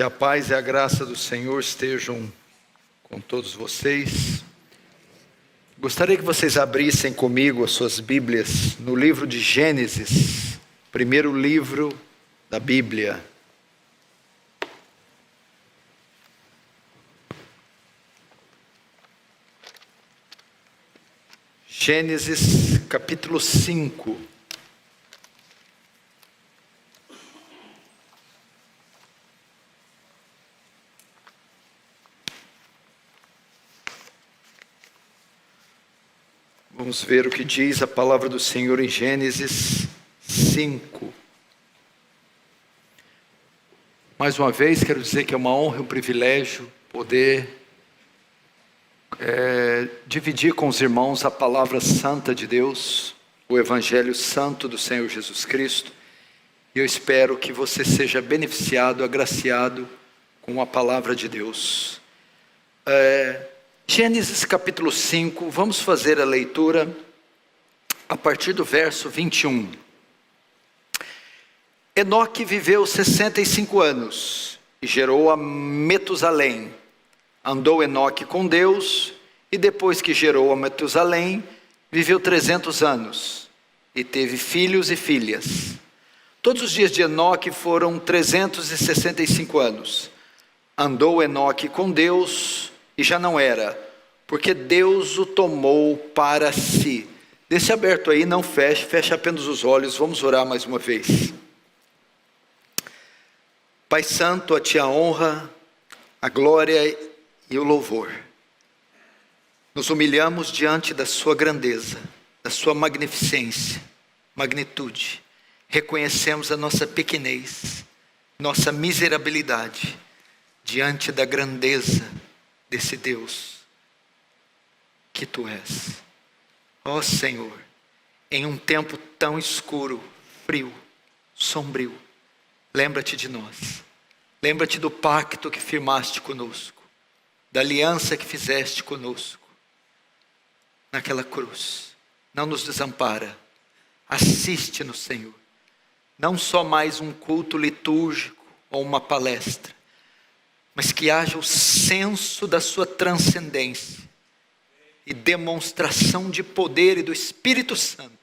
Que a paz e a graça do Senhor estejam com todos vocês. Gostaria que vocês abrissem comigo as suas Bíblias no livro de Gênesis, primeiro livro da Bíblia. Gênesis capítulo 5. Vamos ver o que diz a palavra do Senhor em Gênesis 5. Mais uma vez, quero dizer que é uma honra e um privilégio poder dividir com os irmãos a palavra santa de Deus, o Evangelho santo do Senhor Jesus Cristo. E eu espero que você seja beneficiado, agraciado com a palavra de Deus. Gênesis capítulo 5, vamos fazer a leitura a partir do verso 21. Enoque viveu 65 anos e gerou a Metusalém. Andou Enoque com Deus e depois que gerou a Metusalém, viveu 300 anos e teve filhos e filhas. Todos os dias de Enoque foram 365 anos. Andou Enoque com Deus e já não era, porque Deus o tomou para si. Deixe aberto aí, não feche, feche apenas os olhos, vamos orar mais uma vez. Pai Santo, a Ti a honra, a glória e o louvor. Nos humilhamos diante da Sua grandeza, da Sua magnificência, magnitude. Reconhecemos a nossa pequenez, nossa miserabilidade, diante da grandeza desse Deus que Tu és. Ó Senhor, em um tempo tão escuro, frio, sombrio, lembra-te de nós. Lembra-te do pacto que firmaste conosco, da aliança que fizeste conosco naquela cruz. Não nos desampara, assiste-nos, Senhor. Não só mais um culto litúrgico ou uma palestra, mas que haja o senso da sua transcendência e demonstração de poder e do Espírito Santo,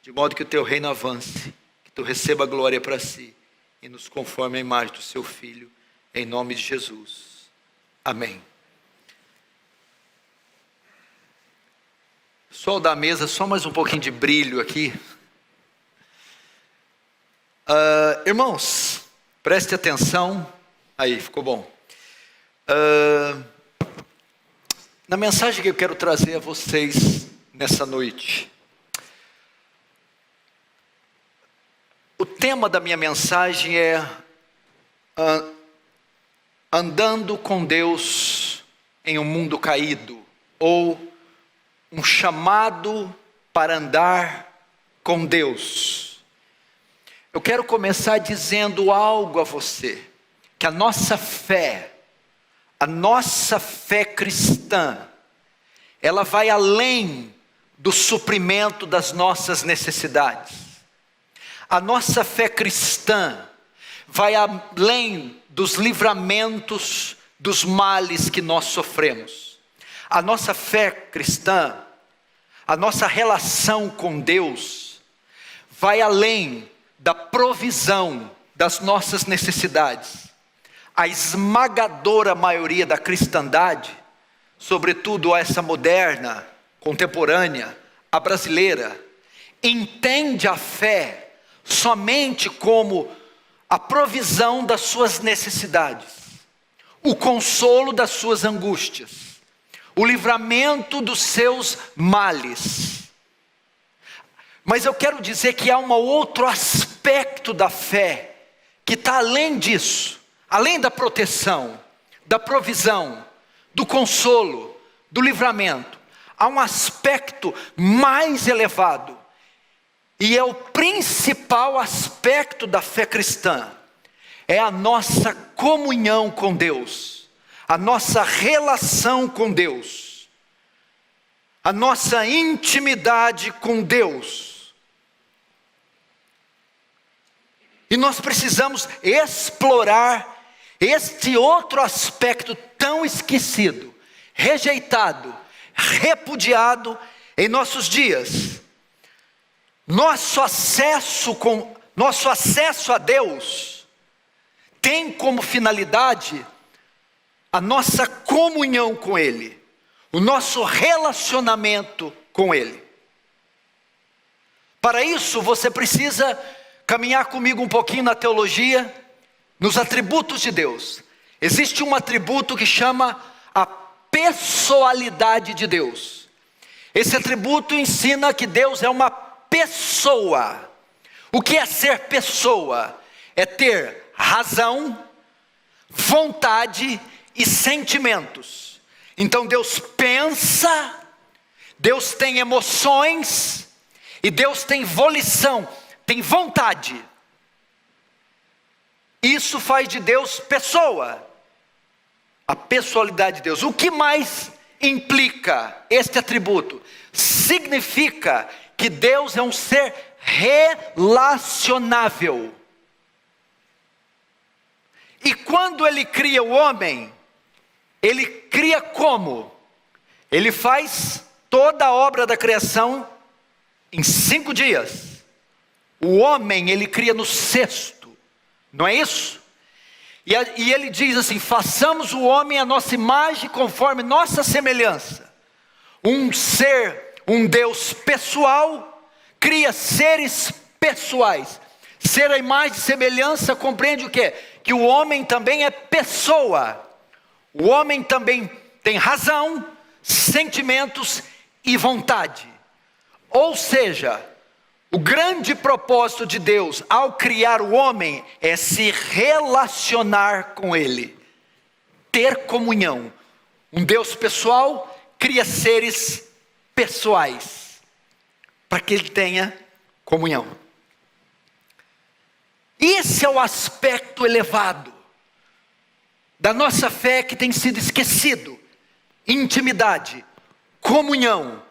de modo que o teu reino avance, que tu receba a glória para si e nos conforme a imagem do seu Filho, em nome de Jesus. Amém. Pessoal da mesa, só mais um pouquinho de brilho aqui. Irmãos, preste atenção. Aí, ficou bom. Na mensagem que eu quero trazer a vocês nessa noite, o tema da minha mensagem é andando com Deus em um mundo caído, ou um chamado para andar com Deus. Eu quero começar dizendo algo a você, que a nossa fé cristã, ela vai além do suprimento das nossas necessidades. A nossa fé cristã vai além dos livramentos dos males que nós sofremos. A nossa fé cristã, a nossa relação com Deus, vai além da provisão das nossas necessidades. A esmagadora maioria da cristandade, sobretudo essa moderna, contemporânea, a brasileira, entende a fé somente como a provisão das suas necessidades, o consolo das suas angústias, o livramento dos seus males. Mas eu quero dizer que há um outro aspecto da fé que está além disso, além da proteção, da provisão, do consolo, do livramento. Há um aspecto mais elevado, e é o principal aspecto da fé cristã, é a nossa comunhão com Deus, a nossa relação com Deus, a nossa intimidade com Deus. E nós precisamos explorar este outro aspecto tão esquecido, rejeitado, repudiado em nossos dias. Nosso acesso a Deus tem como finalidade a nossa comunhão com Ele, o nosso relacionamento com Ele. Para isso, você precisa caminhar comigo um pouquinho na teologia, nos atributos de Deus. Existe um atributo que chama a pessoalidade de Deus. Esse atributo ensina que Deus é uma pessoa. O que é ser pessoa? É ter razão, vontade e sentimentos. Então Deus pensa, Deus tem emoções e Deus tem volição, tem vontade. Isso faz de Deus pessoa, a pessoalidade de Deus. O que mais implica este atributo? Significa que Deus é um ser relacionável. E quando Ele cria o homem, Ele cria como? Ele faz toda a obra da criação em 5 dias. O homem Ele cria no 6º. Não é isso? E Ele diz assim: façamos o homem à nossa imagem, conforme nossa semelhança. Um ser, um Deus pessoal, cria seres pessoais. Ser a imagem e semelhança compreende o quê? Que o homem também é pessoa. O homem também tem razão, sentimentos e vontade. Ou seja, o grande propósito de Deus ao criar o homem é se relacionar com Ele, ter comunhão. Um Deus pessoal cria seres pessoais, para que Ele tenha comunhão. Esse é o aspecto elevado da nossa fé que tem sido esquecido. Intimidade, comunhão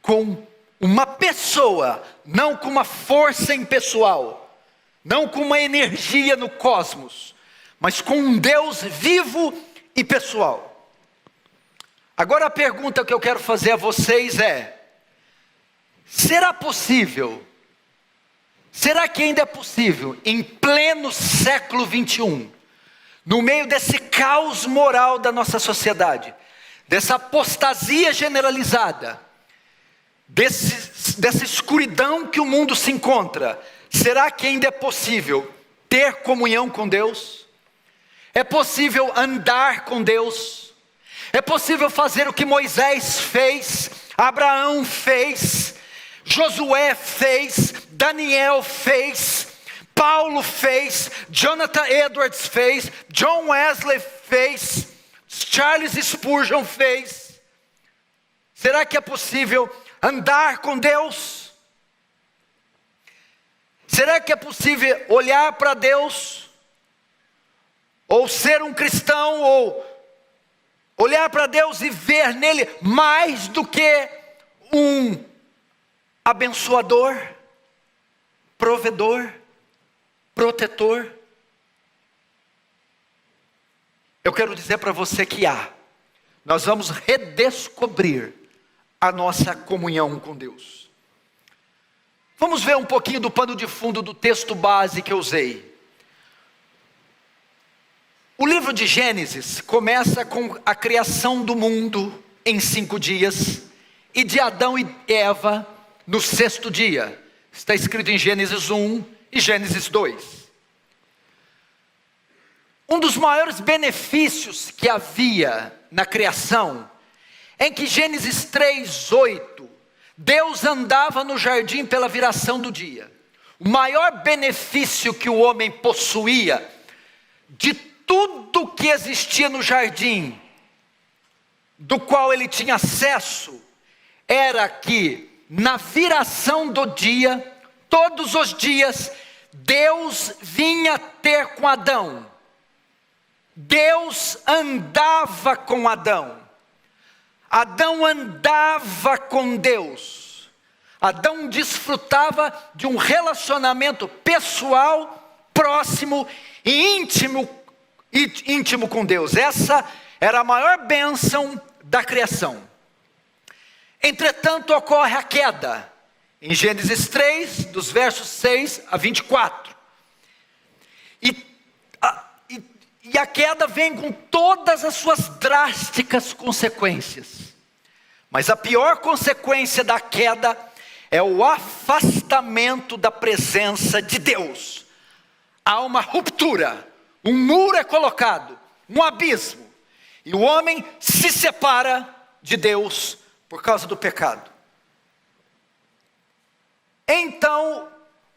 com uma pessoa, não com uma força impessoal, não com uma energia no cosmos, mas com um Deus vivo e pessoal. Agora a pergunta que eu quero fazer a vocês é: será possível, será que ainda é possível, em pleno século 21, no meio desse caos moral da nossa sociedade, dessa apostasia generalizada, dessa escuridão que o mundo se encontra, será que ainda é possível ter comunhão com Deus? É possível andar com Deus? É possível fazer o que Moisés fez, Abraão fez, Josué fez, Daniel fez, Paulo fez, Jonathan Edwards fez, John Wesley fez, Charles Spurgeon fez? Será que é possível andar com Deus? Será que é possível olhar para Deus, ou ser um cristão, ou olhar para Deus e ver nele mais do que um abençoador, provedor, protetor? Eu quero dizer para você que nós vamos redescobrir a nossa comunhão com Deus. Vamos ver um pouquinho do pano de fundo do texto base que eu usei. O livro de Gênesis começa com a criação do mundo em 5 dias, e de Adão e Eva no 6º dia. Está escrito em Gênesis 1 e Gênesis 2. Um dos maiores benefícios que havia na criação é que Gênesis 3:8, Deus andava no jardim pela viração do dia. O maior benefício que o homem possuía de tudo que existia no jardim, do qual ele tinha acesso, era que na viração do dia, todos os dias, Deus vinha ter com Adão. Deus andava com Adão. Adão andava com Deus. Adão desfrutava de um relacionamento pessoal, próximo e íntimo e íntimo com Deus. Essa era a maior bênção da criação. Entretanto, ocorre a queda, em Gênesis 3, dos versos 6 a 24. E a queda vem com todas as suas drásticas consequências. Mas a pior consequência da queda é o afastamento da presença de Deus. Há uma ruptura, um muro é colocado, um abismo. E o homem se separa de Deus por causa do pecado. Então,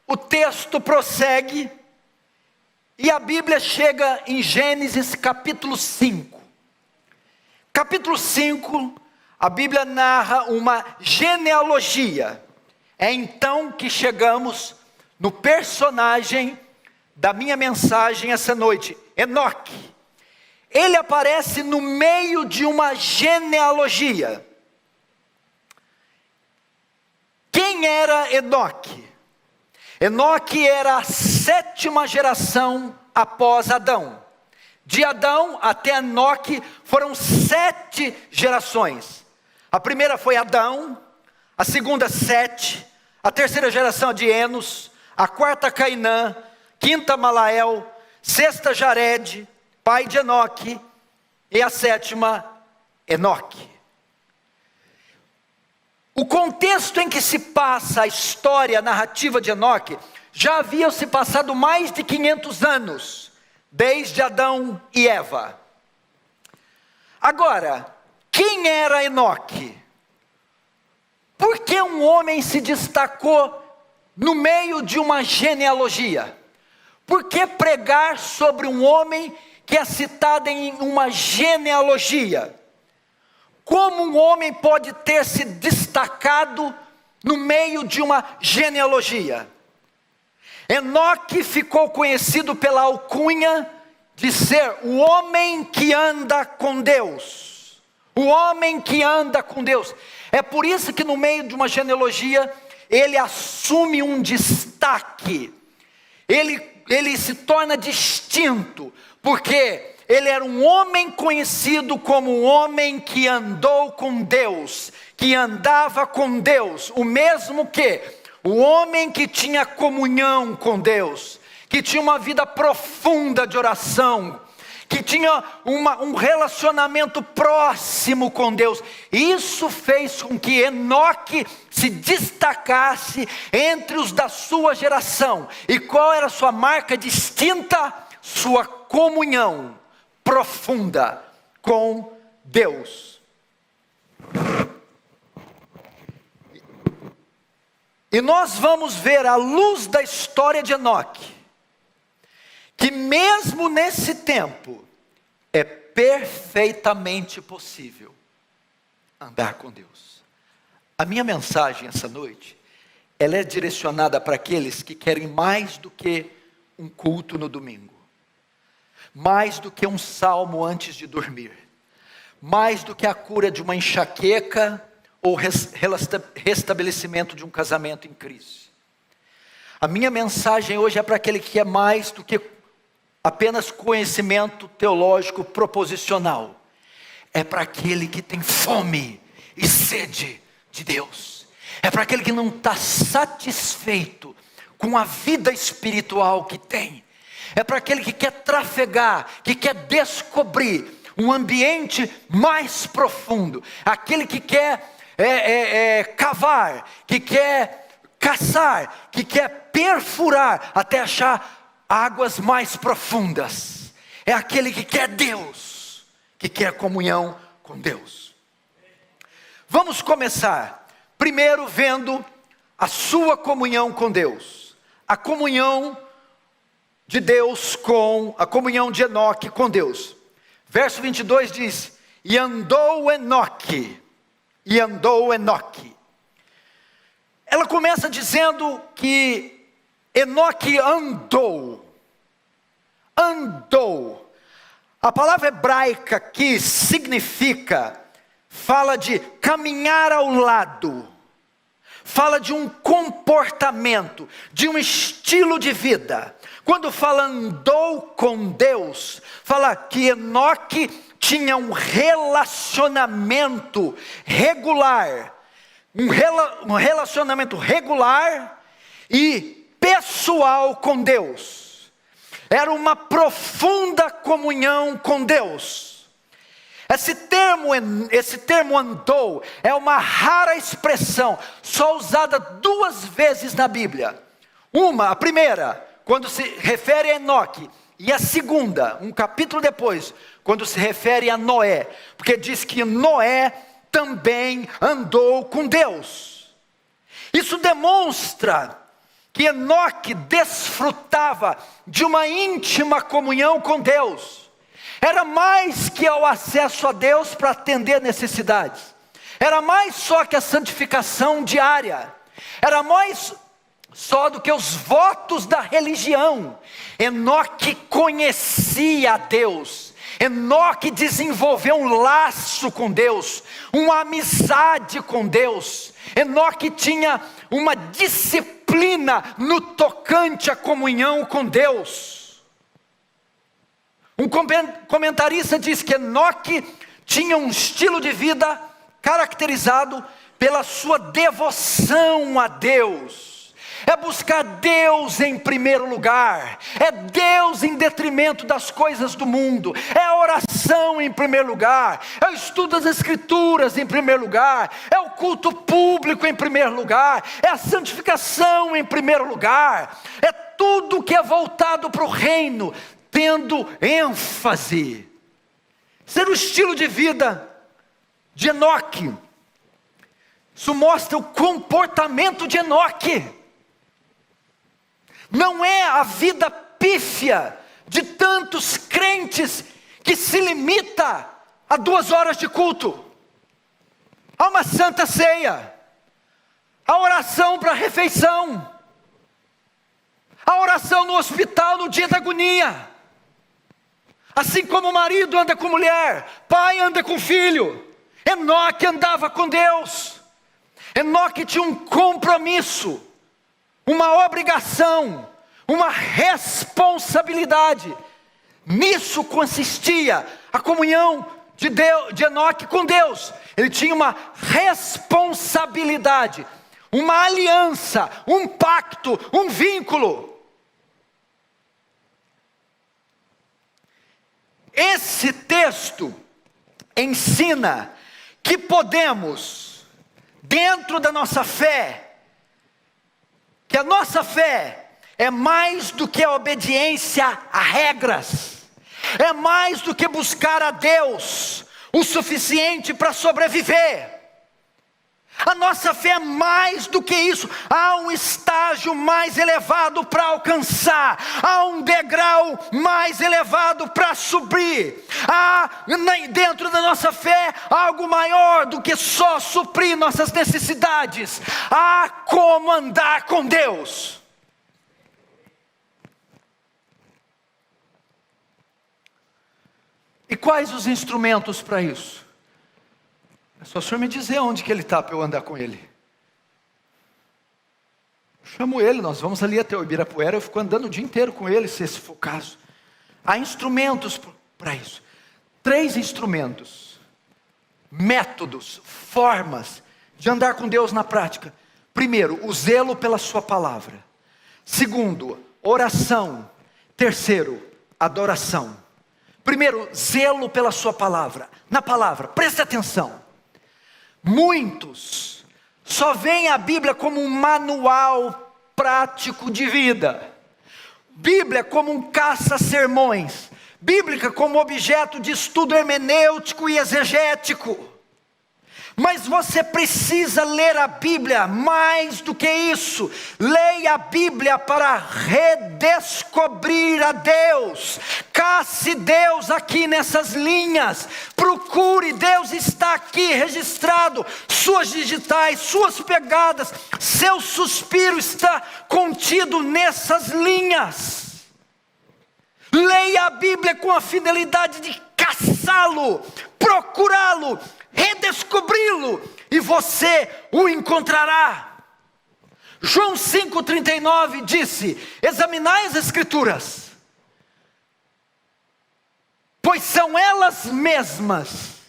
o texto prossegue e a Bíblia chega em Gênesis capítulo 5. Capítulo 5, a Bíblia narra uma genealogia. É então que chegamos no personagem da minha mensagem essa noite, Enoque. Ele aparece no meio de uma genealogia. Quem era Enoque? Enoque era a 7ª geração após Adão. De Adão até Enoque foram 7 gerações. A primeira foi Adão, a segunda Sete, a terceira geração de Enos, a quarta Cainã, quinta Malael, sexta Jared, pai de Enoque, e a 7ª Enoque. O contexto em que se passa a história, a narrativa de Enoque, já havia se passado mais de 500 anos, desde Adão e Eva. Agora, quem era Enoque? Por que um homem se destacou no meio de uma genealogia? Por que pregar sobre um homem que é citado em uma genealogia? Como um homem pode ter se destacado no meio de uma genealogia? Enoque ficou conhecido pela alcunha de ser o homem que anda com Deus. O homem que anda com Deus. É por isso que no meio de uma genealogia, ele assume um destaque. Ele se torna distinto, porque ele era um homem conhecido como um homem que andou com Deus, que andava com Deus, o mesmo que o homem que tinha comunhão com Deus, que tinha uma vida profunda de oração, que tinha um relacionamento próximo com Deus. Isso fez com que Enoque se destacasse entre os da sua geração. E qual era a sua marca distinta? Sua comunhão profunda com Deus. E nós vamos ver à luz da história de Enoque, que mesmo nesse tempo, é perfeitamente possível andar com Deus. A minha mensagem essa noite, ela é direcionada para aqueles que querem mais do que um culto no domingo, mais do que um salmo antes de dormir, mais do que a cura de uma enxaqueca ou restabelecimento de um casamento em crise. A minha mensagem hoje é para aquele que quer mais do que apenas conhecimento teológico proposicional. É para aquele que tem fome e sede de Deus. É para aquele que não está satisfeito com a vida espiritual que tem. É para aquele que quer trafegar, que quer descobrir um ambiente mais profundo. Aquele que quer cavar, que quer caçar, que quer perfurar até achar águas mais profundas. É aquele que quer Deus, que quer comunhão com Deus. Vamos começar primeiro vendo a sua comunhão com Deus. A comunhão de Deus com, a comunhão de Enoque com Deus. Verso 22 diz: e andou Enoque. Ela começa dizendo que Enoque andou. A palavra hebraica aqui significa, fala de caminhar ao lado, fala de um comportamento, de um estilo de vida. Quando fala andou com Deus, fala que Enoque tinha um relacionamento regular, um relacionamento regular e pessoal com Deus. Era uma profunda comunhão com Deus. Esse termo andou é uma rara expressão, só usada 2 vezes na Bíblia. A primeira, quando se refere a Enoque, e a segunda, um capítulo depois, quando se refere a Noé, porque diz que Noé também andou com Deus. Isso demonstra que Enoque desfrutava de uma íntima comunhão com Deus. Era mais que o acesso a Deus para atender necessidades. Era mais só que a santificação diária. Era mais só do que os votos da religião. Enoque conhecia a Deus. Enoque desenvolveu um laço com Deus, uma amizade com Deus. Enoque tinha uma disciplina no tocante à comunhão com Deus. Um comentarista diz que Enoque tinha um estilo de vida caracterizado pela sua devoção a Deus. É buscar Deus em primeiro lugar, é Deus em detrimento das coisas do mundo, é a oração em primeiro lugar, é o estudo das Escrituras em primeiro lugar, é o culto público em primeiro lugar, é a santificação em primeiro lugar, é tudo que é voltado para o reino, tendo ênfase. Ser o estilo de vida de Enoque, isso mostra o comportamento de Enoque. Não é a vida pífia de tantos crentes que se limita a 2 horas de culto, a uma santa ceia, a oração para a refeição, a oração no hospital no dia da agonia. Assim como o marido anda com mulher, pai anda com filho, Enoque andava com Deus. Enoque tinha um compromisso, uma obrigação, uma responsabilidade. Nisso consistia a comunhão de Enoque com Deus. Ele tinha uma responsabilidade, uma aliança, um pacto, um vínculo. Esse texto ensina que podemos, dentro da nossa fé, que a nossa fé é mais do que a obediência a regras, é mais do que buscar a Deus o suficiente para sobreviver. A nossa fé é mais do que isso. Há um estágio mais elevado para alcançar, há um degrau mais elevado para subir. Há dentro da nossa fé algo maior do que só suprir nossas necessidades. Há como andar com Deus. E quais os instrumentos para isso? É só o senhor me dizer onde que ele está para eu andar com ele. Eu chamo ele, nós vamos ali até o Ibirapuera, eu fico andando o dia inteiro com ele, se esse for o caso. Há instrumentos para isso. 3 instrumentos, métodos, formas de andar com Deus na prática. Primeiro, o zelo pela sua palavra. Segundo, oração. Terceiro, adoração. Primeiro, zelo pela sua palavra. Na palavra, preste atenção. Muitos só veem a Bíblia como um manual prático de vida. Bíblia como um caça-sermões. Bíblia como objeto de estudo hermenêutico e exegético. Mas você precisa ler a Bíblia mais do que isso. Leia a Bíblia para redescobrir a Deus. Casse Deus aqui nessas linhas. Procure, Deus está aqui registrado. Suas digitais, suas pegadas, seu suspiro está contido nessas linhas. Leia a Bíblia com a fidelidade de caçá-lo, procurá-lo, redescobri-lo, e você o encontrará. João 5,39 disse: examinai as Escrituras, pois são elas mesmas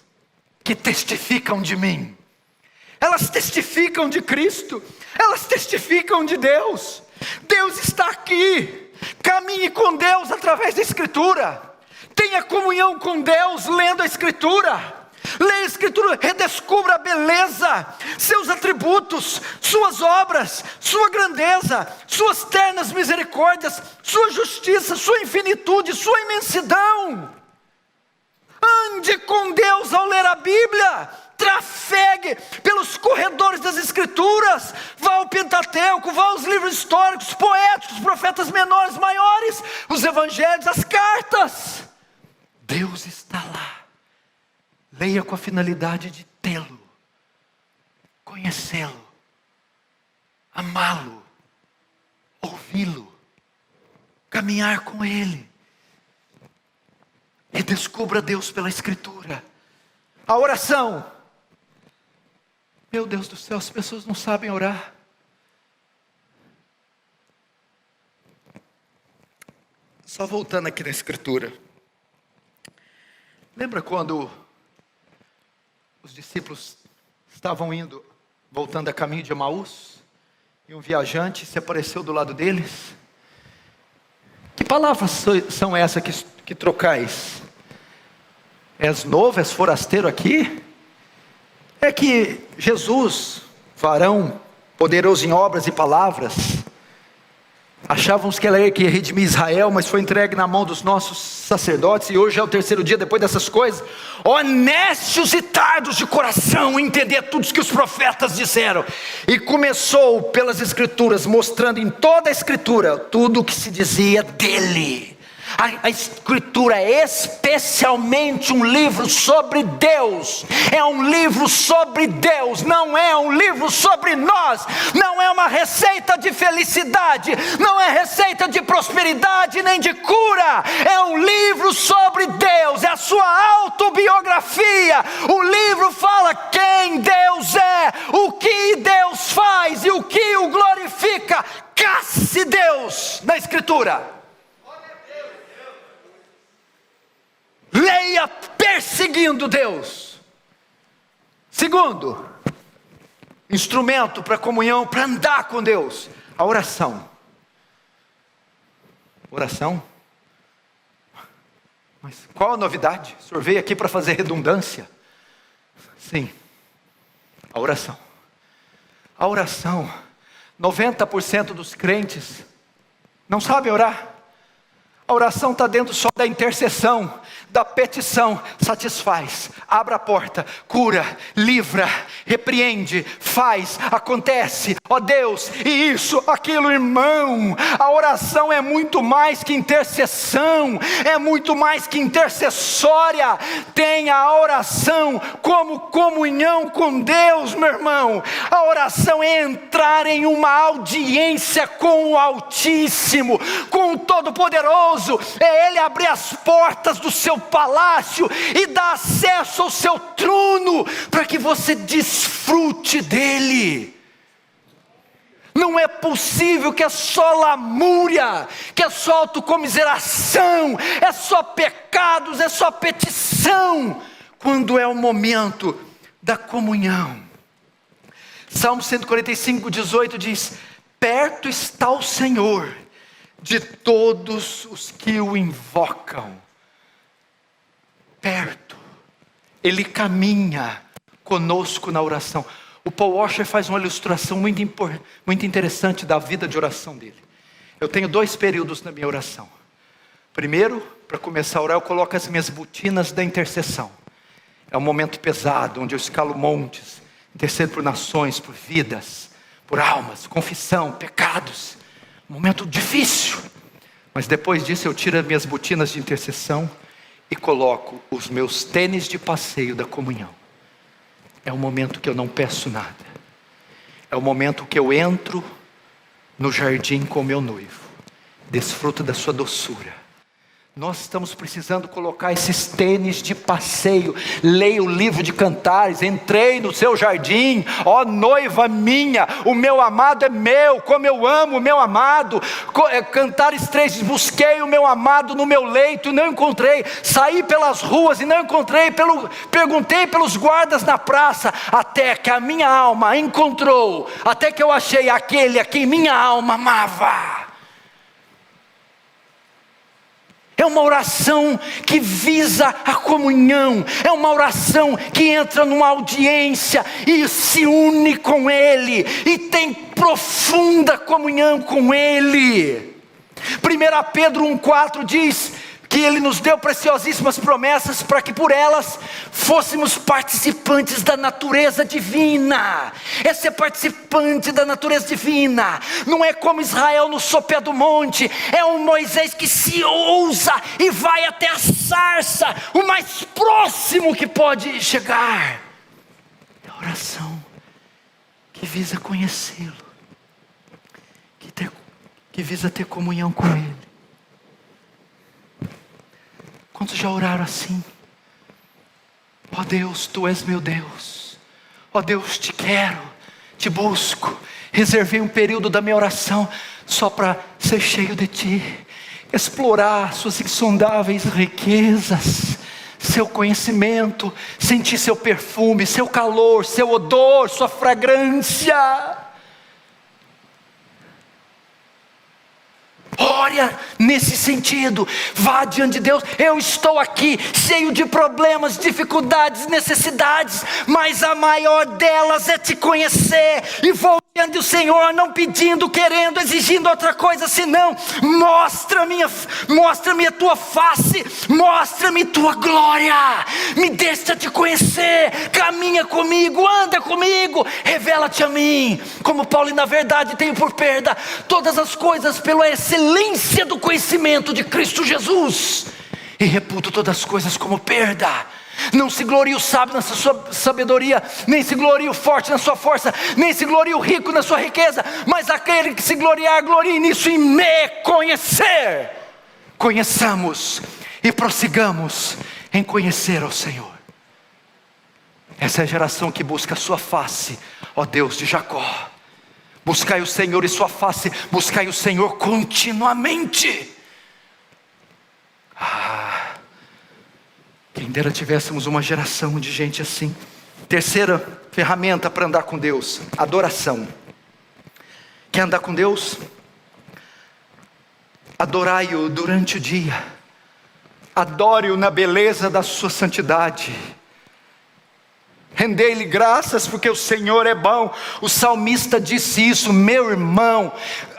que testificam de mim. Elas testificam de Cristo, elas testificam de Deus. Deus está aqui. Caminhe com Deus através da Escritura. Tenha comunhão com Deus lendo a Escritura. Leia a Escritura, redescubra a beleza, seus atributos, suas obras, sua grandeza, suas ternas misericórdias, sua justiça, sua infinitude, sua imensidão. Ande com Deus ao ler a Bíblia. Trafegue pelos corredores das Escrituras. Vá ao Pentateuco, vá aos livros históricos, poéticos, profetas menores, maiores, os evangelhos, as cartas. Deus está lá. Leia com a finalidade de tê-lo, conhecê-lo, amá-lo, ouvi-lo, caminhar com Ele. E descubra Deus pela Escritura. A oração. Meu Deus do céu, as pessoas não sabem orar. Só voltando aqui na Escritura. Lembra quando os discípulos estavam voltando a caminho de Emaús, e um viajante se apareceu do lado deles? Que palavras são essas que trocais? És novo, és forasteiro aqui? É que Jesus, varão poderoso em obras e palavras, achávamos que ela ia redimir Israel, mas foi entregue na mão dos nossos sacerdotes, e hoje é o terceiro dia depois dessas coisas. Honestos e tardos de coração, entender tudo o que os profetas disseram. E começou pelas Escrituras, mostrando em toda a Escritura tudo o que se dizia dele. A Escritura é especialmente um livro sobre Deus. É um livro sobre Deus, não é um livro sobre nós. Não é uma receita de felicidade, não é receita de prosperidade nem de cura. É um livro sobre Deus, é a sua autobiografia. O livro fala quem Deus é, o que Deus faz e o que o glorifica. Casse Deus na Escritura. Leia perseguindo Deus. Segundo, instrumento para comunhão, para andar com Deus, a oração. Oração? Mas qual a novidade? O senhor veio aqui para fazer redundância? Sim, a oração. A oração, 90% dos crentes não sabem orar. A oração está dentro só da intercessão, da petição. Satisfaz, abre a porta, cura, livra, repreende, faz, acontece. Ó Deus, e isso, aquilo, irmão. A oração é muito mais que intercessão, é muito mais que intercessória. Tenha a oração como comunhão com Deus, meu irmão. A oração é entrar em uma audiência com o Altíssimo, com o Todo-Poderoso. É Ele abrir as portas do seu palácio e dar acesso ao seu trono, para que você desfrute dele. Não é possível que é só lamúria, que é só autocomiseração, é só pecados, é só petição, quando é o momento da comunhão. Salmo 145:18 diz: perto está o Senhor de todos os que o invocam. Perto. Ele caminha conosco na oração. O Paul Washer faz uma ilustração muito interessante da vida de oração dele. Eu tenho 2 períodos na minha oração. Primeiro, para começar a orar, eu coloco as minhas botinas da intercessão. É um momento pesado, onde eu escalo montes, intercedo por nações, por vidas, por almas, confissão, pecados. Momento difícil, mas depois disso eu tiro as minhas botinas de intercessão e coloco os meus tênis de passeio da comunhão. É o momento que eu não peço nada. É o momento que eu entro no jardim com meu noivo, desfruto da sua doçura, Nós estamos precisando colocar esses tênis de passeio. Leia o livro de Cantares. Entrei no seu jardim, ó noiva minha, o meu amado é meu, como eu amo o meu amado. Cantares 3 diz: busquei o meu amado no meu leito e não encontrei. Saí pelas ruas e não encontrei. Perguntei pelos guardas na praça, até que a minha alma encontrou, até que eu achei aquele a quem minha alma amava. É uma oração que visa a comunhão, é uma oração que entra numa audiência e se une com Ele, e tem profunda comunhão com Ele. 1 Pedro 1,4 diz que Ele nos deu preciosíssimas promessas para que por elas fôssemos participantes da natureza divina. É ser participante da natureza divina. Não é como Israel no sopé do monte, é um Moisés que se ousa e vai até a sarça, o mais próximo que pode chegar. É a oração que visa conhecê-lo, que visa ter comunhão com Ele. Quantos já oraram assim? Ó Deus, Tu és meu Deus. Ó Deus, Te quero, Te busco. Reservei um período da minha oração só para ser cheio de Ti, explorar Suas insondáveis riquezas, Seu conhecimento, sentir Seu perfume, Seu calor, Seu odor, Sua fragrância. Ore nesse sentido, vá diante de Deus. Eu estou aqui cheio de problemas, dificuldades, necessidades, mas a maior delas é Te conhecer, e vou diante do Senhor, não pedindo, querendo, exigindo outra coisa senão: mostra-me a Tua face, mostra-me Tua glória, me deixa Te conhecer, caminha comigo, anda comigo, revela-te a mim. Como Paulo: na verdade tenho por perda todas as coisas pela excelência do conhecimento de Cristo Jesus, e reputo todas as coisas como perda. Não se glorie o sábio na sua sabedoria, nem se glorie o forte na sua força, nem se glorie o rico na sua riqueza, mas aquele que se gloriar, glorie nisso, em me conhecer. Conheçamos e prossigamos em conhecer ao Senhor. Essa é a geração que busca a Sua face, ó Deus de Jacó. Buscai o Senhor e Sua face, buscai o Senhor continuamente. Quem dera tivéssemos uma geração de gente assim. Terceira ferramenta para andar com Deus: adoração. Quer andar com Deus? Adorai-o durante o dia, adore-o na beleza da sua santidade, rendei-lhe graças porque o Senhor é bom. O salmista disse isso: meu irmão,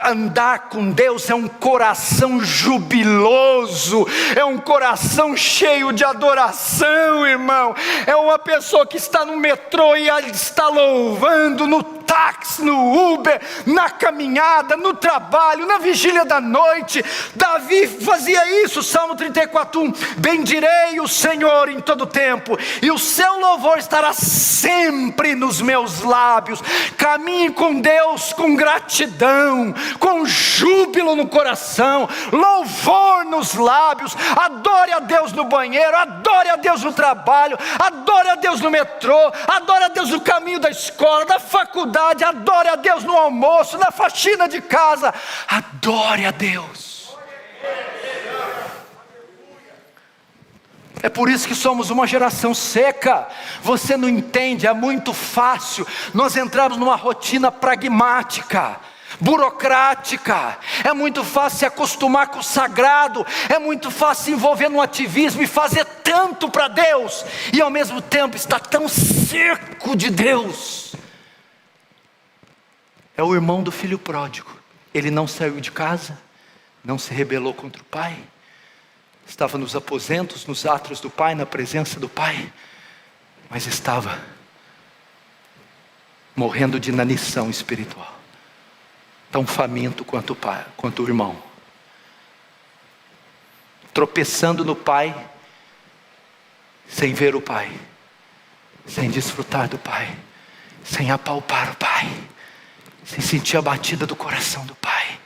andar com Deus é um coração jubiloso, é um coração cheio de adoração, irmão. É uma pessoa que está no metrô e está louvando, no táxi, no Uber, na caminhada, no trabalho, na vigília da noite. Davi fazia isso. Salmo 34:1: bendirei o Senhor em todo tempo, e o seu louvor estará sempre nos meus lábios. Caminhe com Deus com gratidão, com júbilo no coração, louvor nos lábios. Adore a Deus no banheiro, adore a Deus no trabalho, adore a Deus no metrô, adore a Deus no caminho da escola, da faculdade, adore a Deus no almoço, na faxina de casa. Adore a Deus. É por isso que somos uma geração seca. Você não entende, é muito fácil nós entrarmos numa rotina pragmática, burocrática. É muito fácil se acostumar com o sagrado, é muito fácil se envolver no ativismo e fazer tanto para Deus, e ao mesmo tempo estar tão seco de Deus. É o irmão do filho pródigo. Ele não saiu de casa, não se rebelou contra o pai, estava nos aposentos, nos átrios do pai, na presença do pai, mas estava morrendo de inanição espiritual, tão faminto quanto o pai, quanto o irmão, tropeçando no pai, sem ver o pai, sem desfrutar do pai, sem apalpar o pai, sem sentir a batida do coração do pai,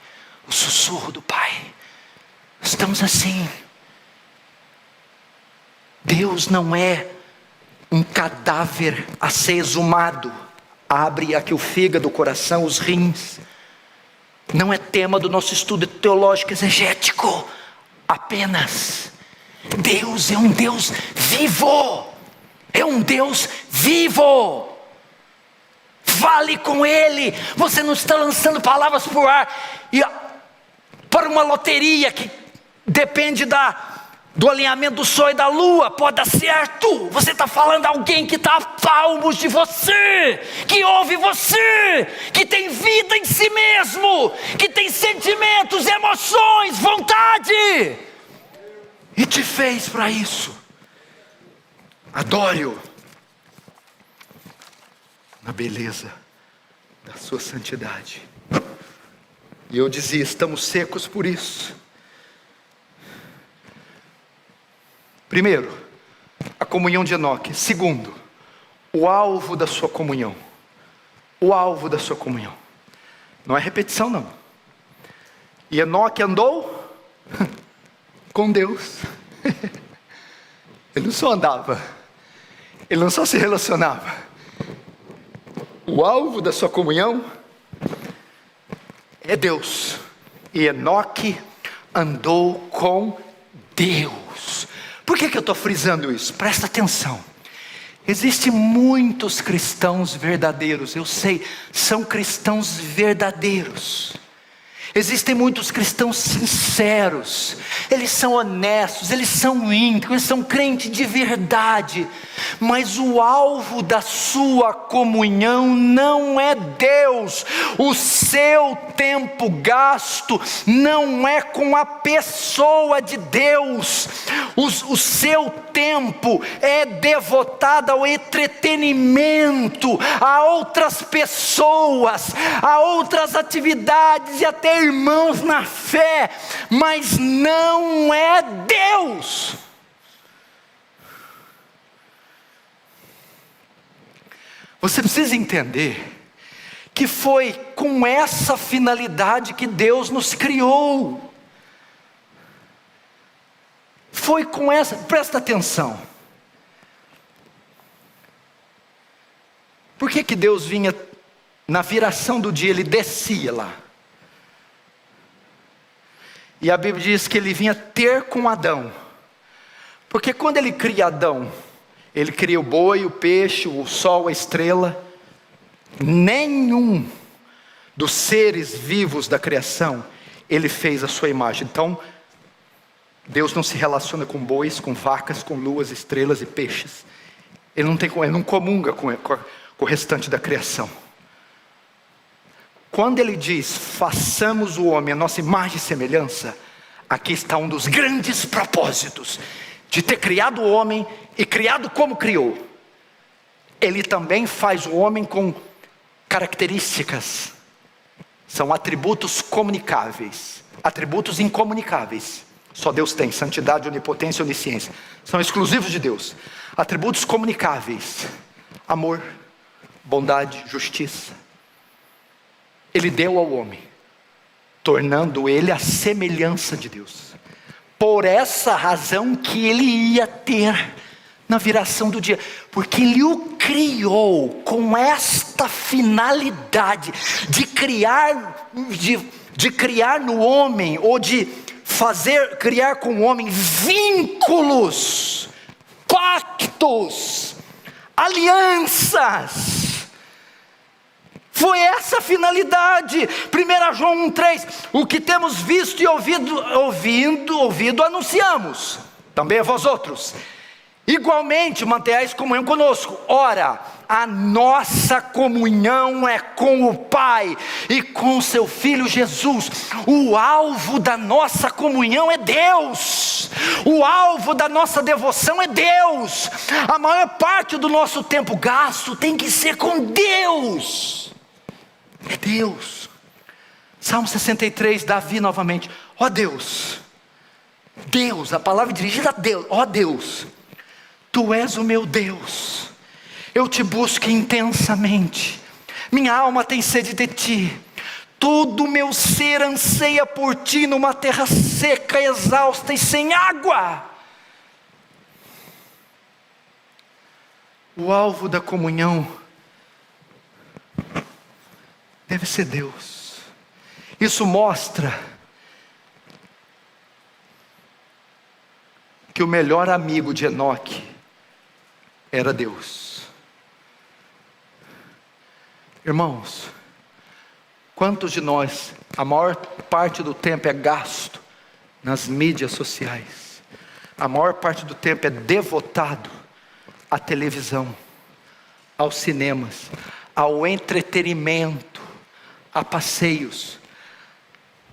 o sussurro do pai. Estamos assim. Deus não é um cadáver a ser exumado. Abre aqui o fígado, o coração, os rins. Não é tema do nosso estudo teológico exegético. Apenas Deus é um Deus vivo. É um Deus vivo. Fale com Ele. Você não está lançando palavras por ar e para uma loteria que depende do alinhamento do sol e da lua. Pode dar certo. Você está falando a alguém que está a palmos de você, que ouve você, que tem vida em si mesmo, que tem sentimentos, emoções, vontade, e te fez para isso. Adore-o na beleza da sua santidade. E eu dizia, estamos secos por isso. Primeiro, a comunhão de Enoque. Segundo, o alvo da sua comunhão. O alvo da sua comunhão. Não é repetição, não. E Enoque andou com Deus. Ele não só andava, ele não só se relacionava. O alvo da sua comunhão é Deus. E Enoque andou com Deus. Por que eu estou frisando isso? Presta atenção. Existem muitos cristãos verdadeiros, eu sei, são cristãos verdadeiros. Existem muitos cristãos sinceros, eles são honestos, eles são íntegros, eles são crentes de verdade. Mas o alvo da sua comunhão não é Deus. O seu tempo gasto não é com a pessoa de Deus. O seu tempo é devotado ao entretenimento, a outras pessoas, a outras atividades e até irmãos na fé, mas não é Deus. Você precisa entender que foi com essa finalidade que Deus nos criou. Foi com essa, presta atenção. Por que Deus vinha na viração do dia, Ele descia lá? E a Bíblia diz que Ele vinha ter com Adão. Porque quando Ele cria Adão, Ele cria o boi, o peixe, o sol, a estrela. Nenhum dos seres vivos da criação Ele fez a sua imagem. Então, Deus não se relaciona com bois, com vacas, com luas, estrelas e peixes. Ele não comunga com o restante da criação. Quando Ele diz, façamos o homem a nossa imagem e semelhança, aqui está um dos grandes propósitos de ter criado o homem e criado como criou. Ele também faz o homem com características, são atributos comunicáveis, atributos incomunicáveis. Só Deus tem, santidade, onipotência e onisciência, são exclusivos de Deus. Atributos comunicáveis, amor, bondade, justiça. Ele deu ao homem, tornando ele a semelhança de Deus. Por essa razão que ele ia ter na viração do dia, porque Ele o criou com esta finalidade de criar no homem, ou de criar com o homem vínculos, pactos, alianças. Foi essa a finalidade. 1 João 1,3, o que temos visto e ouvido, anunciamos, também a vós outros. Igualmente mantenhais comunhão conosco. Ora, a nossa comunhão é com o Pai e com seu Filho Jesus. O alvo da nossa comunhão é Deus. O alvo da nossa devoção é Deus. A maior parte do nosso tempo gasto tem que ser com Deus. É Deus. Salmo 63, Davi novamente. Ó Deus, Deus, a palavra dirigida a Deus. Ó Deus, Tu és o meu Deus, eu te busco intensamente, minha alma tem sede de ti, todo o meu ser anseia por ti numa terra seca, exausta e sem água. O alvo da comunhão deve ser Deus. Isso mostra que o melhor amigo de Enoque era Deus. Irmãos, quantos de nós, a maior parte do tempo é gasto nas mídias sociais, a maior parte do tempo é devotado à televisão, aos cinemas, ao entretenimento, a passeios.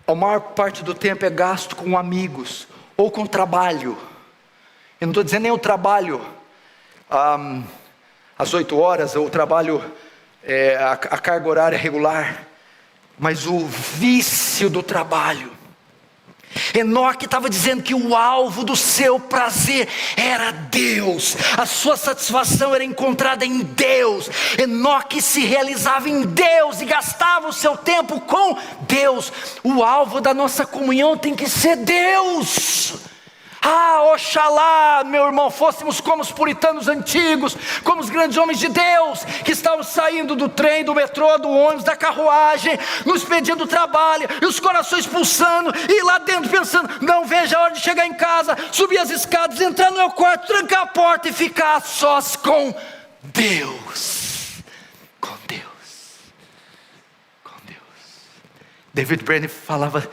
A maior parte do tempo é gasto com amigos ou com trabalho. Eu não estou dizendo nem o trabalho às 8 horas, ou o trabalho a carga horária regular, mas o vício do trabalho. Enoque estava dizendo que o alvo do seu prazer era Deus, a sua satisfação era encontrada em Deus. Enoque se realizava em Deus e gastava o seu tempo com Deus. O alvo da nossa comunhão tem que ser Deus. Oxalá, meu irmão, fôssemos como os puritanos antigos, como os grandes homens de Deus, que estavam saindo do trem, do metrô, do ônibus, da carruagem, nos pedindo trabalho, e os corações pulsando, e lá dentro pensando, não vejo a hora de chegar em casa, subir as escadas, entrar no meu quarto, trancar a porta e ficar a sós com Deus. Com Deus. Com Deus. David Brainerd falava: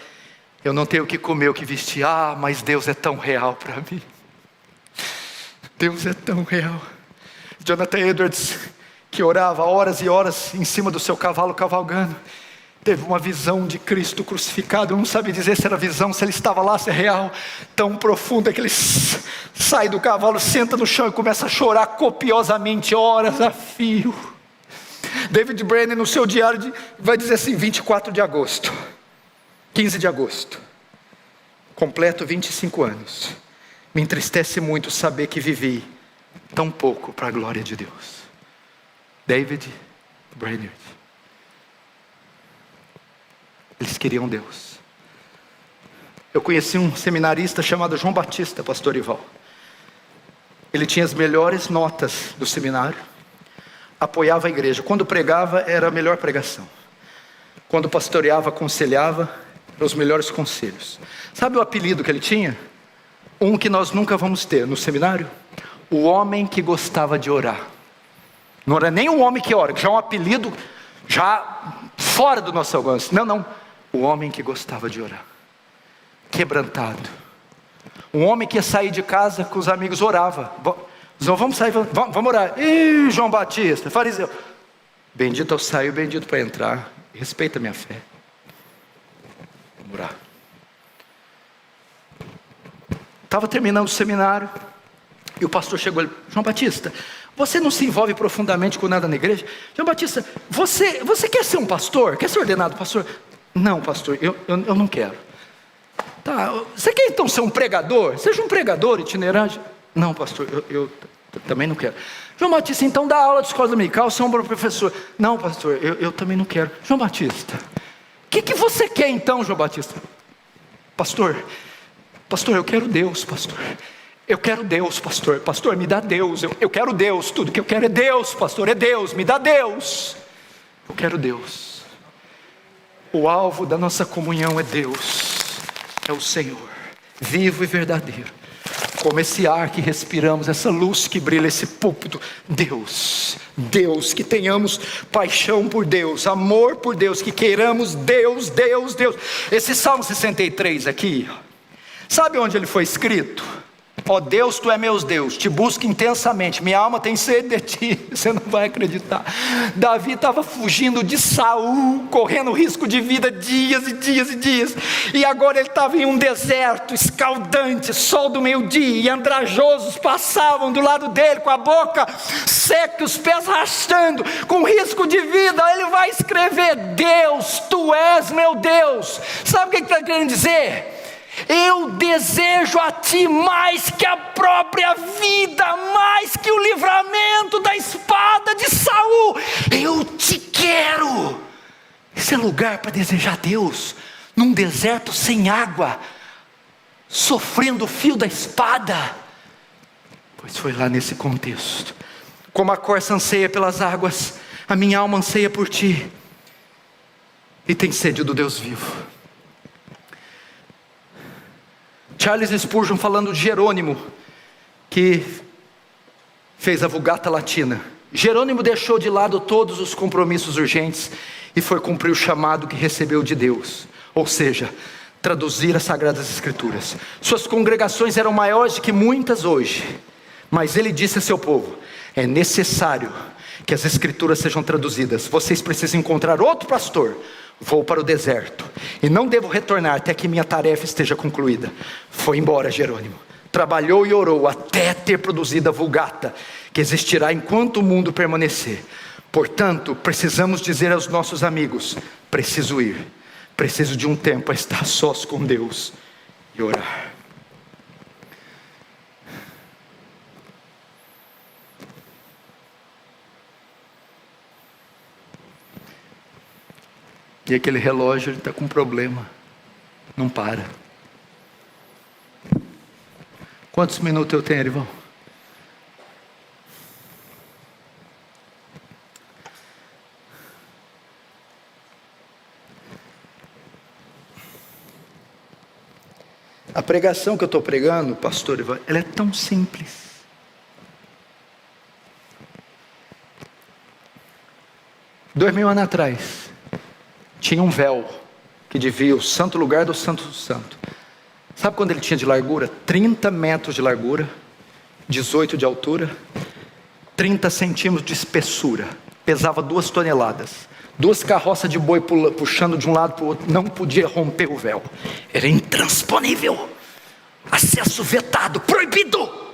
eu não tenho o que comer, o que vestir. Mas Deus é tão real para mim. Deus é tão real. Jonathan Edwards, que orava horas e horas em cima do seu cavalo cavalgando, teve uma visão de Cristo crucificado. Eu não sabia dizer se era visão, se ele estava lá, se é real. Tão profunda que ele sai do cavalo, senta no chão e começa a chorar copiosamente, horas a fio. David Brainerd, no seu diário, vai dizer assim: 24 de agosto, 15 de agosto, completo 25 anos. Me entristece muito saber que vivi tão pouco para a glória de Deus. David Brainerd. Eles queriam Deus. Eu conheci um seminarista chamado João Batista, pastor Ival. Ele tinha as melhores notas do seminário, apoiava a igreja. Quando pregava, era a melhor pregação. Quando pastoreava, aconselhava, os melhores conselhos. Sabe o apelido que ele tinha? Um que nós nunca vamos ter no seminário: o homem que gostava de orar. Não era nem um homem que ora, que já é um apelido já fora do nosso alcance. Não, o homem que gostava de orar, quebrantado. Um homem que ia sair de casa com os amigos, orava. Vamos sair, vamos orar. Ih, João Batista, fariseu. Bendito ao sair, bendito para entrar. Respeita a minha fé. Orar. Estava terminando o seminário e o pastor chegou e falou: João Batista, você não se envolve profundamente com nada na igreja? João Batista, você quer ser um pastor? Quer ser ordenado pastor? Não, pastor, eu não quero. Tá, você quer então ser um pregador? Seja um pregador itinerante. Não, pastor, eu também não quero. João Batista, então dá aula de escola dominical, ser um bom professor. Não, pastor, eu também não quero. João Batista, o que você quer então, João Batista? Pastor, eu quero Deus, pastor. Eu quero Deus, pastor. Pastor, me dá Deus. Eu quero Deus. Tudo que eu quero é Deus, pastor. É Deus. Me dá Deus. Eu quero Deus. O alvo da nossa comunhão é Deus. É o Senhor, vivo e verdadeiro. Como esse ar que respiramos, essa luz que brilha, esse púlpito. Deus, que tenhamos paixão por Deus, amor por Deus, que queiramos Deus. Esse Salmo 63 aqui, sabe onde ele foi escrito? Ó Deus, tu é meu Deus, te busco intensamente, minha alma tem sede de ti. Você não vai acreditar. Davi estava fugindo de Saul, correndo risco de vida dias e dias. E agora ele estava em um deserto escaldante, sol do meio-dia, e andrajosos passavam do lado dele com a boca seca, os pés arrastando, com risco de vida. Ele vai escrever: Deus, tu és meu Deus. Sabe o que ele está querendo dizer? Eu desejo a ti mais que a própria vida, mais que o livramento da espada de Saul. Eu te quero. Esse é lugar para desejar Deus, num deserto sem água, sofrendo o fio da espada. Pois foi lá nesse contexto. Como a corça anseia pelas águas, a minha alma anseia por ti, e tem sede do Deus vivo. Charles Spurgeon, falando de Jerônimo, que fez a Vulgata Latina. Jerônimo deixou de lado todos os compromissos urgentes e foi cumprir o chamado que recebeu de Deus, ou seja, traduzir as Sagradas Escrituras. Suas congregações eram maiores do que muitas hoje, mas ele disse a seu povo: é necessário que as Escrituras sejam traduzidas. Vocês precisam encontrar outro pastor. Vou para o deserto e não devo retornar até que minha tarefa esteja concluída. Foi embora Jerônimo, trabalhou e orou até ter produzido a Vulgata, que existirá enquanto o mundo permanecer. Portanto, precisamos dizer aos nossos amigos: preciso ir, preciso de um tempo a estar sós com Deus e orar. E aquele relógio está com problema, não para. Quantos minutos eu tenho, irmão? A pregação que eu estou pregando, pastor Ivan, ela é tão simples. Dois mil anos atrás, tinha um véu que dividia o santo lugar do santo do santo. Sabe quando ele tinha de largura? 30 metros de largura, 18 de altura, 30 centímetros de espessura. Pesava 2 toneladas. 2 carroças de boi puxando de um lado para o outro. Não podia romper o véu. Era intransponível. Acesso vetado, proibido.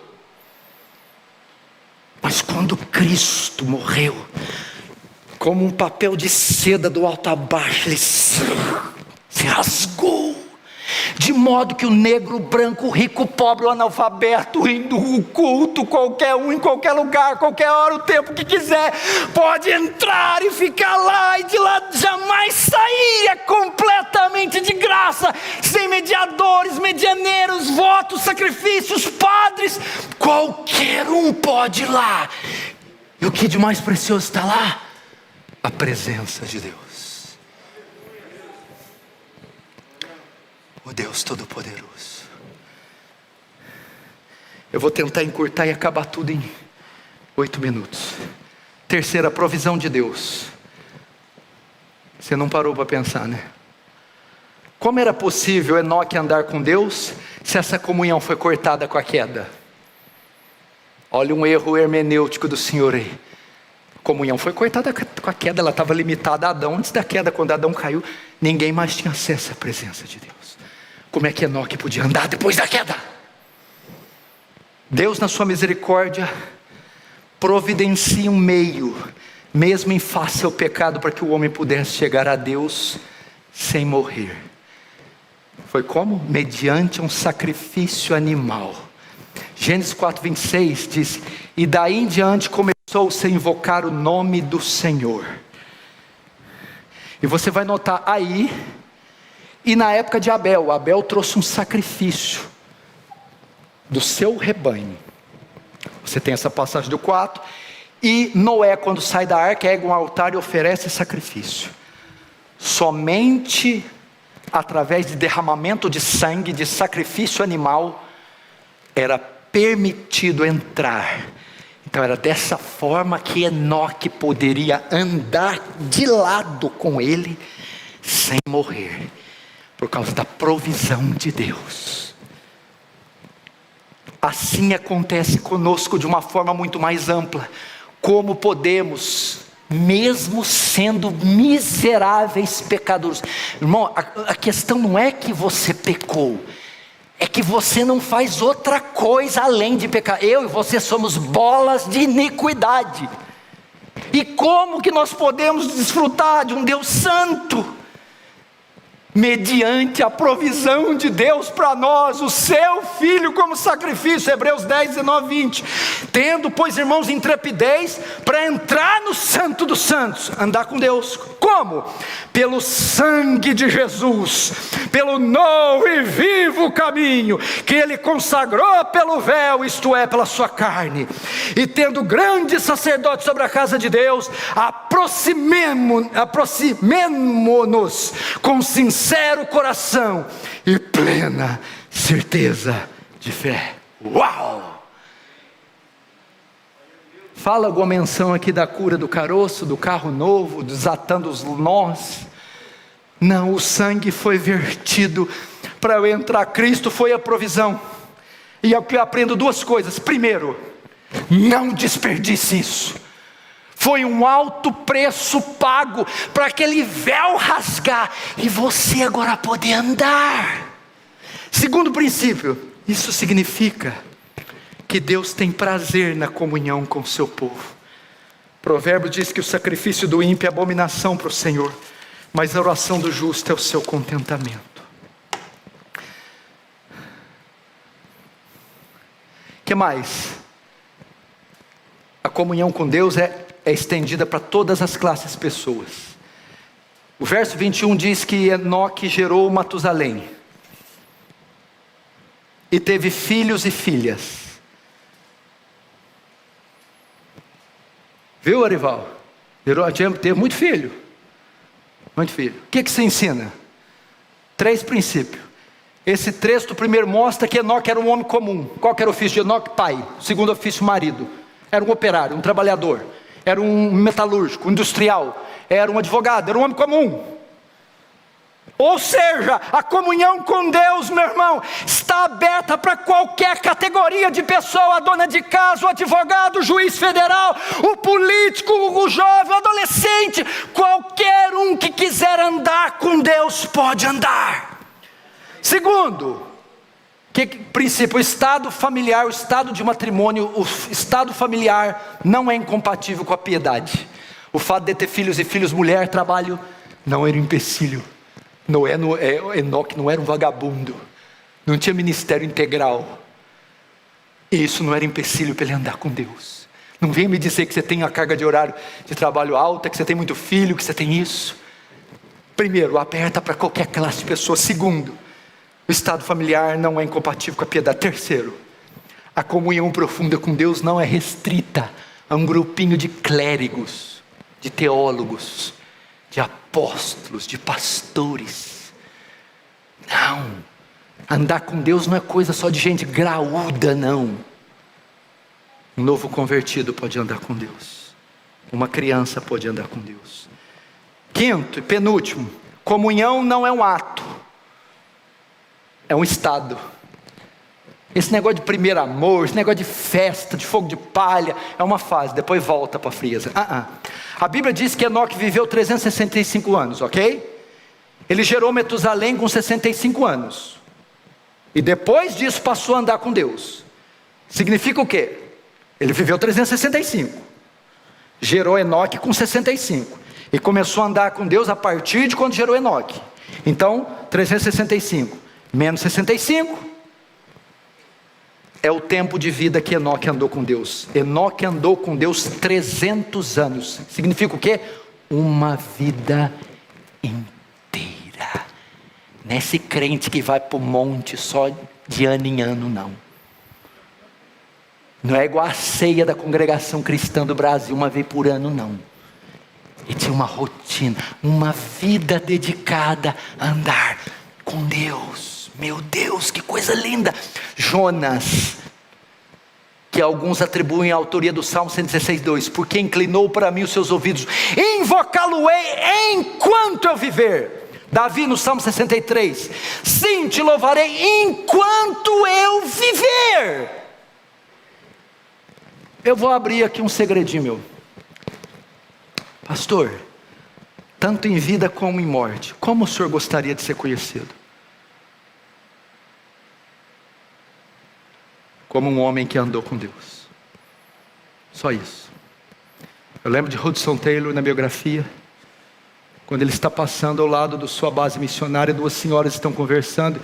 Mas quando Cristo morreu, como um papel de seda do alto a baixo, ele se rasgou, de modo que o negro, o branco, o rico, o pobre, o analfabeto, o hindu, o culto, qualquer um, em qualquer lugar, qualquer hora, o tempo que quiser, pode entrar e ficar lá, e de lá jamais sair. É completamente de graça, sem mediadores, medianeiros, votos, sacrifícios, padres. Qualquer um pode ir lá. E o que de mais precioso está lá? A presença de Deus. O Deus Todo-Poderoso. Eu vou tentar encurtar e acabar tudo em 8 minutos. Terceira, a provisão de Deus. Você não parou para pensar, né? Como era possível Enoque andar com Deus se essa comunhão foi cortada com a queda? Olha um erro hermenêutico do Senhor aí. A comunhão foi cortada com a queda, ela estava limitada a Adão. Antes da queda, quando Adão caiu, ninguém mais tinha acesso à presença de Deus. Como é que Enoque podia andar depois da queda? Deus, na sua misericórdia, providencia um meio, mesmo em face ao pecado, para que o homem pudesse chegar a Deus sem morrer. Foi como? Mediante um sacrifício animal. Gênesis 4:26 diz: e daí em diante começou-se a invocar o nome do Senhor. E você vai notar aí, e na época de Abel, Abel trouxe um sacrifício do seu rebanho. Você tem essa passagem do 4. E Noé, quando sai da arca, ergue um altar e oferece sacrifício. Somente através de derramamento de sangue, de sacrifício animal, era permitido entrar. Então era dessa forma que Enoque poderia andar de lado com ele, sem morrer, por causa da provisão de Deus. Assim acontece conosco de uma forma muito mais ampla. Como podemos, mesmo sendo miseráveis pecadores? Irmão, a questão não é que você pecou, é que você não faz outra coisa além de pecar. Eu e você somos bolas de iniquidade. E como que nós podemos desfrutar de um Deus santo, mediante a provisão de Deus para nós, o seu Filho como sacrifício, Hebreus 10, 19, 20, tendo, pois, irmãos, intrepidez para entrar no Santo dos Santos, andar com Deus, como? Pelo sangue de Jesus, pelo novo e vivo caminho, que Ele consagrou pelo véu, isto é, pela sua carne, e tendo grande sacerdote sobre a casa de Deus, aproximemo-nos com sincero coração e plena certeza de fé. Uau! Fala alguma menção aqui da cura do caroço, do carro novo, desatando os nós? Não, o sangue foi vertido para eu entrar. Cristo foi a provisão. E é o que eu aprendo duas coisas. Primeiro, não desperdice isso. Foi um alto preço pago para aquele véu rasgar e você agora poder andar. Segundo princípio, isso significa que Deus tem prazer na comunhão com o seu povo. Provérbio diz que o sacrifício do ímpio é abominação para o Senhor, mas a oração do justo é o seu contentamento. O que mais? A comunhão com Deus é estendida para todas as classes de pessoas. O verso 21 diz que Enoque gerou Matusalém e teve filhos e filhas. Viu, Arival? Teve muito filho. Muito filho. O que se ensina? 3 princípios. Esse texto primeiro mostra que Enoque era um homem comum. Qual que era o ofício de Enoque? Pai. Segundo ofício, marido. Era um operário, um trabalhador. Era um metalúrgico, um industrial. Era um advogado, era um homem comum. Ou seja, a comunhão com Deus, meu irmão, está aberta para qualquer categoria de pessoa: a dona de casa, o advogado, o juiz federal, o político, o jovem, o adolescente. Qualquer um que quiser andar com Deus pode andar. Segundo, princípio, o estado familiar, o estado de matrimônio, o estado familiar não é incompatível com a piedade. O fato de ter filhos e filhos, mulher, trabalho, não era um empecilho. Enoque não era um vagabundo, não tinha ministério integral, e isso não era empecilho para ele andar com Deus. Não vem me dizer que você tem a carga de horário de trabalho alta, que você tem muito filho, que você tem isso. Primeiro, aberta para qualquer classe de pessoa. Segundo, o estado familiar não é incompatível com a piedade. Terceiro, a comunhão profunda com Deus não é restrita a um grupinho de clérigos, de teólogos, de apóstolos, de pastores. Não, andar com Deus não é coisa só de gente graúda, não. Um novo convertido pode andar com Deus, uma criança pode andar com Deus. Quinto e penúltimo, comunhão não é um ato, é um estado. Esse negócio de primeiro amor, esse negócio de festa, de fogo de palha, é uma fase, depois volta para a frieza. A Bíblia diz que Enoque viveu 365 anos, ok? Ele gerou Metusalém com 65 anos. E depois disso passou a andar com Deus. Significa o quê? Ele viveu 365. Gerou Enoque com 65. E começou a andar com Deus a partir de quando gerou Enoque. Então, 365 menos 65... é o tempo de vida que Enoque andou com Deus. Enoque andou com Deus 300 anos. Significa o quê? Uma vida inteira. Não é esse crente que vai para o monte só de ano em ano, não. Não é igual a ceia da congregação cristã do Brasil, uma vez por ano, não. E tinha uma rotina, uma vida dedicada a andar com Deus. Meu Deus, que coisa linda. Jonas, que alguns atribuem a autoria do Salmo 116:2, porque inclinou para mim os seus ouvidos, invocá-lo-ei enquanto eu viver. Davi no Salmo 63, sim, te louvarei enquanto eu viver. Eu vou abrir aqui um segredinho meu. Pastor, tanto em vida como em morte, como o senhor gostaria de ser conhecido? Como um homem que andou com Deus. Só isso. Eu lembro de Hudson Taylor na biografia. quando ele está passando ao lado da sua base missionária, duas senhoras estão conversando,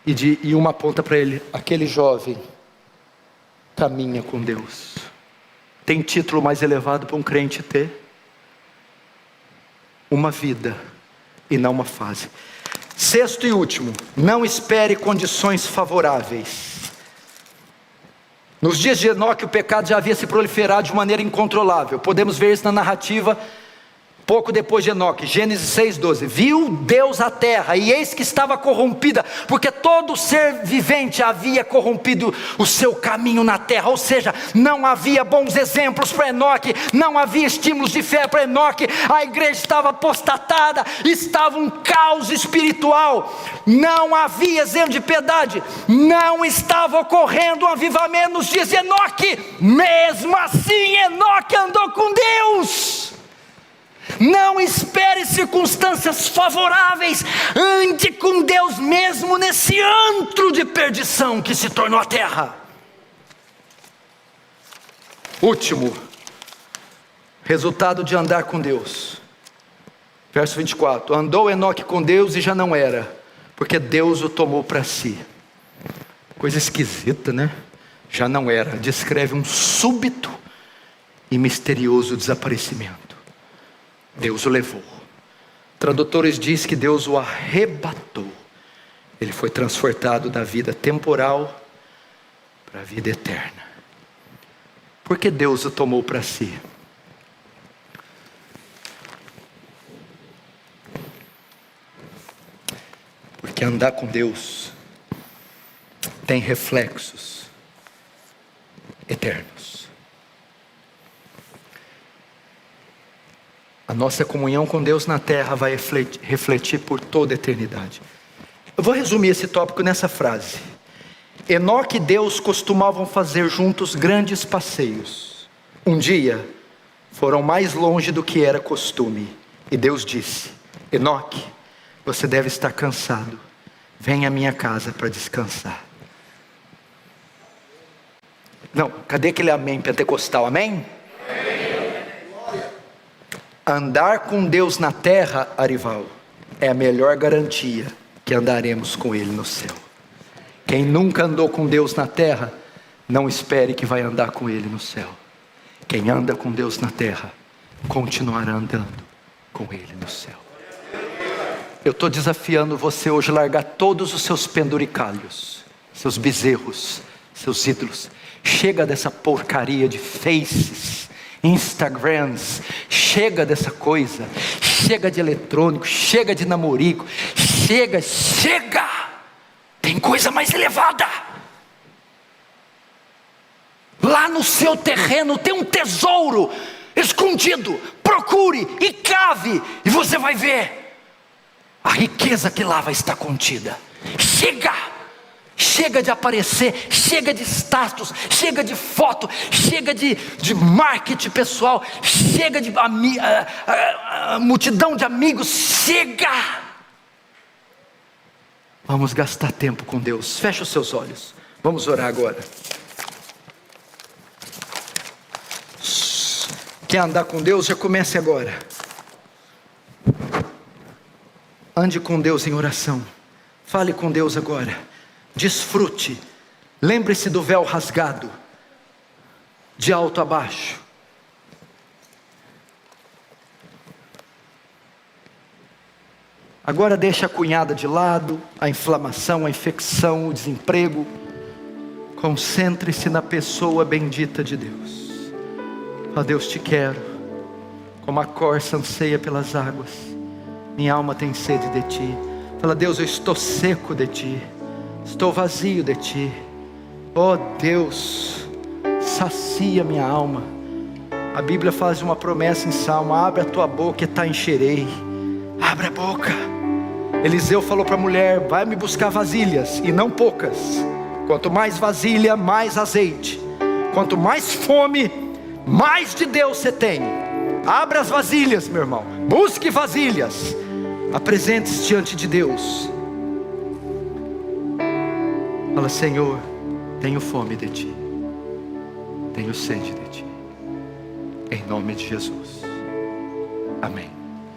e uma aponta para ele: aquele jovem caminha com Deus. Tem título mais elevado para um crente ter? Uma vida e não uma fase. Sexto e último, não espere condições favoráveis. Nos dias de Enoque, o pecado já havia se proliferado de maneira incontrolável. Podemos ver isso na narrativa pouco depois de Enoque, Gênesis 6:12. Viu Deus a terra, e eis que estava corrompida, porque todo ser vivente havia corrompido o seu caminho na terra. Ou seja, não havia bons exemplos para Enoque, não havia estímulos de fé para Enoque. A igreja estava apostatada, estava um caos espiritual, não havia exemplo de piedade, não estava ocorrendo um avivamento nos dias de Enoque. Mesmo assim, Enoque andou com Deus. Não espere circunstâncias favoráveis, ande com Deus mesmo nesse antro de perdição que se tornou a terra. Último resultado de andar com Deus, verso 24: andou Enoque com Deus e já não era, porque Deus o tomou para si. Coisa esquisita, né? Já não era, descreve um súbito e misterioso desaparecimento. Deus o levou. Tradutores dizem que Deus o arrebatou. Ele foi transportado da vida temporal para a vida eterna. Por que Deus o tomou para si? Porque andar com Deus tem reflexos eternos. A nossa comunhão com Deus na terra vai refletir por toda a eternidade. Eu vou resumir esse tópico nessa frase: Enoque e Deus costumavam fazer juntos grandes passeios. Um dia, foram mais longe do que era costume, e Deus disse: Enoque, você deve estar cansado, vem à minha casa para descansar. Não, cadê aquele amém pentecostal? Amém? Andar com Deus na terra, Arival, é a melhor garantia que andaremos com Ele no céu. Quem nunca andou com Deus na terra, não espere que vai andar com Ele no céu. Quem anda com Deus na terra, continuará andando com Ele no céu. Eu estou desafiando você hoje a largar todos os seus penduricalhos, seus bezerros, seus ídolos. Chega dessa porcaria de faces, Instagrams, chega dessa coisa, chega de eletrônico, chega de namorico, chega, tem coisa mais elevada. Lá no seu terreno tem um tesouro escondido, procure e cave, e você vai ver a riqueza que lá vai estar contida. Chega de aparecer, chega de status, chega de foto, chega de marketing pessoal, chega de multidão de amigos, chega! Vamos gastar tempo com Deus. Fecha os seus olhos, vamos orar agora. Quer andar com Deus? Já comece agora. Ande com Deus em oração, fale com Deus agora. Desfrute, lembre-se do véu rasgado, de alto a baixo. Agora deixa a cunhada de lado, a inflamação, a infecção, o desemprego. Concentre-se na pessoa bendita de Deus. Ó Deus, te quero, como a corça anseia pelas águas, minha alma tem sede de ti. Fala: Deus, eu estou seco de ti, estou vazio de ti. Ó Deus, sacia minha alma. A Bíblia faz uma promessa em Salmo: abre a tua boca e te encherei. Abre a boca. Eliseu falou para a mulher: vai me buscar vasilhas, e não poucas. Quanto mais vasilha, mais azeite. Quanto mais fome, mais de Deus você tem. Abre as vasilhas, meu irmão, busque vasilhas, apresente-se diante de Deus. Fala: Senhor, tenho fome de ti, tenho sede de ti, em nome de Jesus, amém.